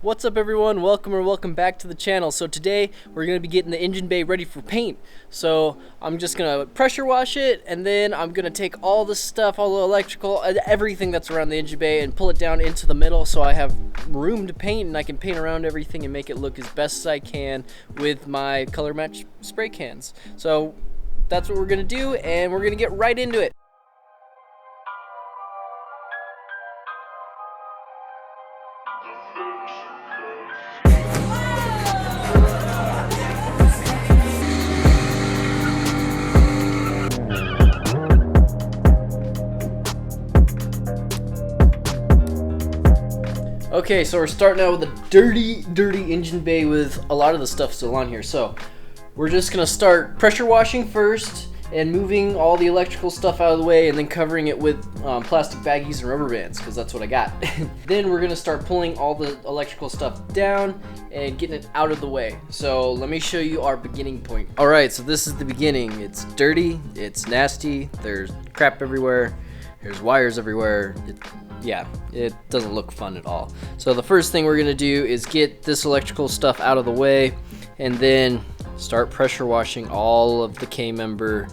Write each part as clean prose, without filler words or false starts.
What's up everyone, welcome back to the channel. So today we're going to be getting the engine bay ready for paint. So I'm just going to pressure wash it, and then I'm going to take all the stuff, all the electrical, everything that's around the engine bay and pull it down into the middle so I have room to paint and I can paint around everything and make it look as best as I can with my color match spray cans. So that's what we're going to do, and we're going to get right into it. Okay, so we're starting out with a dirty engine bay with a lot of the stuff still on here. So we're just gonna start pressure washing first and moving all the electrical stuff out of the way, and then covering it with plastic baggies and rubber bands, because that's what I got. Then we're gonna start pulling all the electrical stuff down and getting it out of the way. So let me show you our beginning point. All right, so this is the beginning. It's dirty, it's nasty, there's crap everywhere, there's wires everywhere. Yeah, it doesn't look fun at all. So the first thing we're gonna do is get this electrical stuff out of the way, and then start pressure washing all of the K-member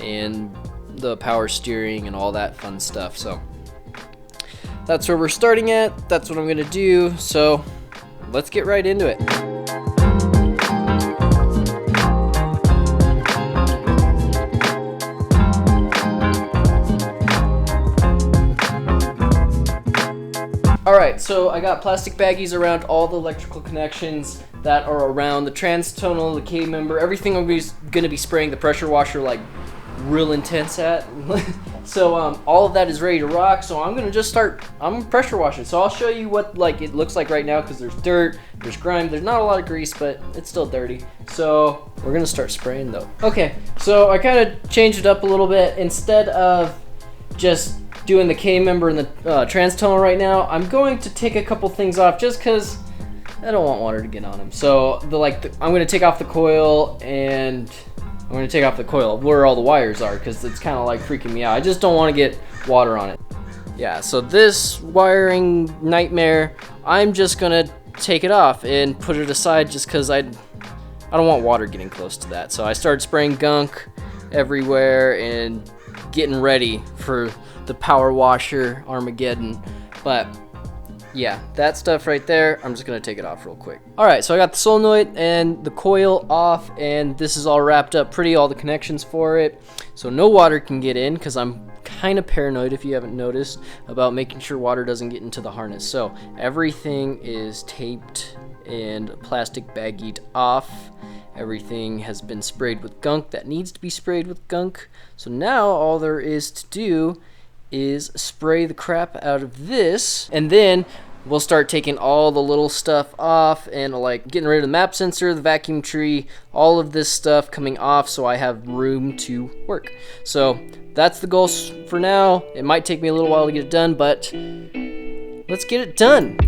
and the power steering and all that fun stuff. So that's where we're starting at. That's what I'm gonna do. So let's get right into it. Alright, so I got plastic baggies around all the electrical connections that are around the trans-tonal, the K-member, everything I'm going to be spraying the pressure washer like real intense at. So all of that is ready to rock, so I'm going to just start, I'm pressure washing. So I'll show you what it looks like right now, because there's dirt, there's grime, there's not a lot of grease, but it's still dirty. So we're going to start spraying though. Okay, so I kind of changed it up a little bit. Instead of just doing the K-member and the trans-tonal right now, I'm going to take a couple things off just because I don't want water to get on them. So I'm going to take off the coil, and I'm going to take off the coil where all the wires are, because it's kind of like freaking me out. I just don't want to get water on it. Yeah, so this wiring nightmare, I'm just going to take it off and put it aside just because I don't want water getting close to that. So I started spraying gunk everywhere and getting ready for the power washer Armageddon. But yeah, that stuff right there, I'm just gonna take it off real quick. Alright, so I got the solenoid and the coil off, and this is all wrapped up pretty, all the connections for it, so no water can get in, because I'm kind of paranoid, if you haven't noticed, about making sure water doesn't get into the harness. So everything is taped and plastic baggied off. Everything has been sprayed with gunk that needs to be sprayed with gunk. So now all there is to do is spray the crap out of this, and then we'll start taking all the little stuff off and like getting rid of the map sensor, the vacuum tree, all of this stuff coming off so I have room to work. So that's the goal for now. It might take me a little while to get it done, but let's get it done.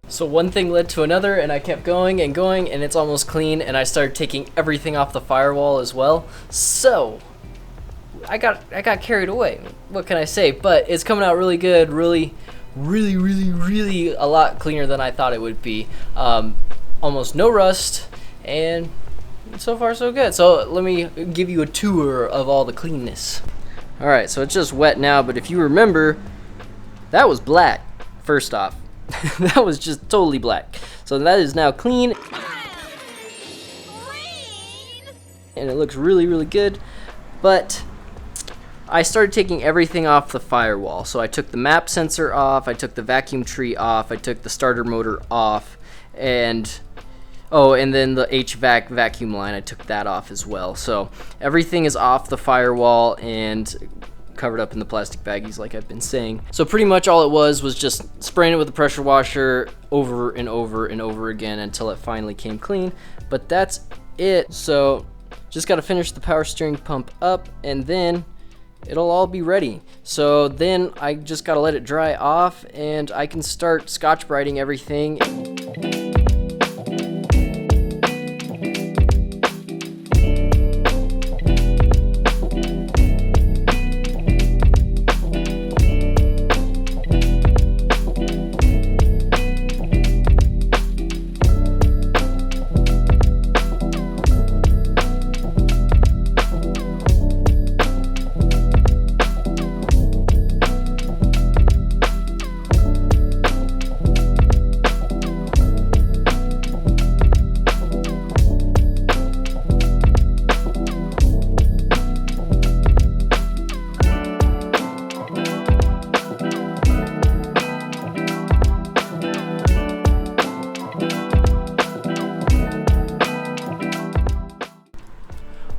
So one thing led to another, and I kept going and going, and it's almost clean, and I started taking everything off the firewall as well. So I got carried away. What can I say? But it's coming out really good, really a lot cleaner than I thought it would be. Almost no rust, and so far so good. So let me give you a tour of all the cleanness. Alright, so it's just wet now, but if you remember, that was black, first off. That was just totally black. So that is now clean. And it looks really good. But I started taking everything off the firewall. So I took the map sensor off, I took the vacuum tree off, I took the starter motor off, and oh, and then the HVAC vacuum line, I took that off as well. So everything is off the firewall, and covered up in the plastic baggies like I've been saying. So pretty much all it was just spraying it with the pressure washer over and over and over again until it finally came clean. But that's it. So just got to finish the power steering pump up, and then it'll all be ready. So then I just got to let it dry off, and I can start Scotch-Briting everything.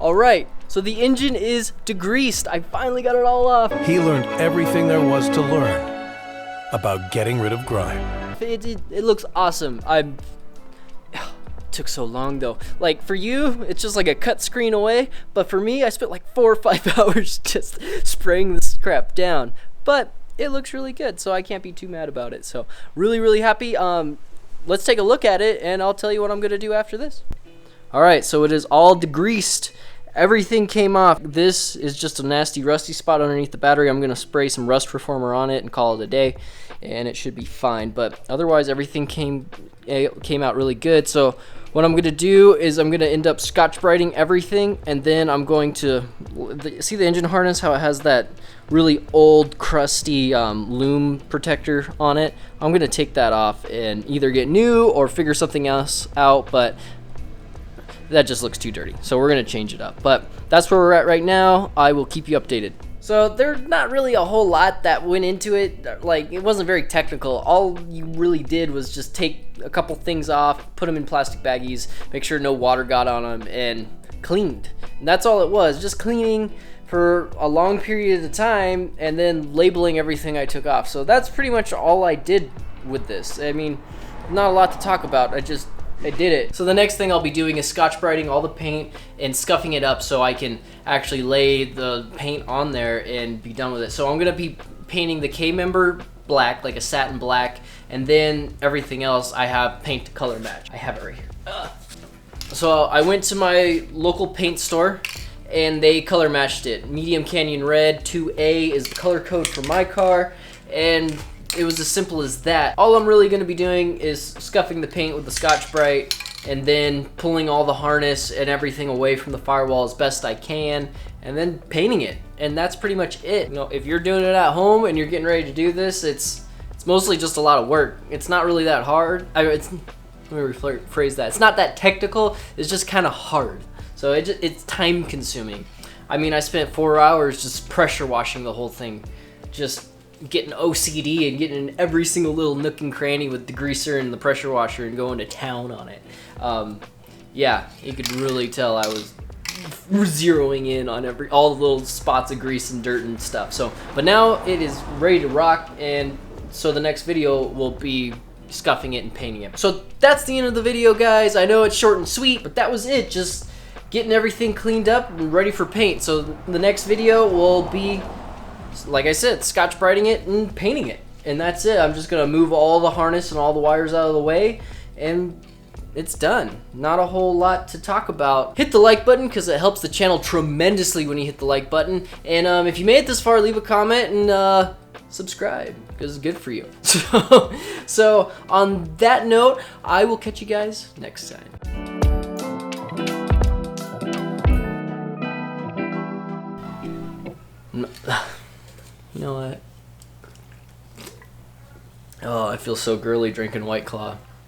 Alright, so the engine is degreased. I finally got it all off. He learned everything there was to learn about getting rid of grime. It looks awesome. It took so long though. Like for you, it's just like a cut screen away, but for me, I spent like 4 or 5 hours just spraying this crap down. But it looks really good, so I can't be too mad about it. So really happy. Let's take a look at it, and I'll tell you what I'm gonna do after this. Alright, so it is all degreased. Everything came off. This is just a nasty rusty spot underneath the battery. I'm gonna spray some rust reformer on it and call it a day, and it should be fine. But otherwise, everything came out really good. So what I'm gonna do is I'm gonna end up Scotch-Briting everything, and then I'm going to see the engine harness, how it has that really old crusty loom protector on it. I'm gonna take that off and either get new or figure something else out, but that just looks too dirty, so we're gonna change it up. But that's where we're at right now. I will keep you updated. So there's not really a whole lot that went into it. Like, it wasn't very technical. All you really did was just take a couple things off, put them in plastic baggies, make sure no water got on them, and cleaned. And that's all it was, just cleaning for a long period of time and then labeling everything I took off. So that's pretty much all I did with this. I mean, not a lot to talk about. I did it. So the next thing I'll be doing is Scotch-Briting all the paint and scuffing it up so I can actually lay the paint on there and be done with it. So I'm gonna be painting the K-member black, like a satin black, and then everything else I have paint to color match. I have it right here. So I went to my local paint store and they color matched it. Medium Canyon Red 2A is the color code for my car, and it was as simple as that. All I'm really gonna be doing is scuffing the paint with the Scotch-Brite and then pulling all the harness and everything away from the firewall as best I can, and then painting it. And that's pretty much it. You know, if you're doing it at home and you're getting ready to do this, it's mostly just a lot of work. It's not really that hard. Let me rephrase that. It's not that technical, it's just kind of hard. So it's time consuming. I mean, I spent 4 hours just pressure washing the whole thing. Just getting OCD and getting in every single little nook and cranny with the degreaser and the pressure washer and going to town on it. Yeah, you could really tell I was zeroing in on all the little spots of grease and dirt and stuff. So, but now it is ready to rock, and so the next video will be scuffing it and painting it. So that's the end of the video, guys. I know it's short and sweet, but that was it. Just getting everything cleaned up and ready for paint. So the next video will be, like I said, Scotch-Briting it and painting it. And that's it. I'm just gonna move all the harness and all the wires out of the way, and it's done. Not a whole lot to talk about. Hit the like button because it helps the channel tremendously when you hit the like button. And if you made it this far, leave a comment and subscribe because it's good for you. So on that note, I will catch you guys next time. You know what? Oh, I feel so girly drinking White Claw.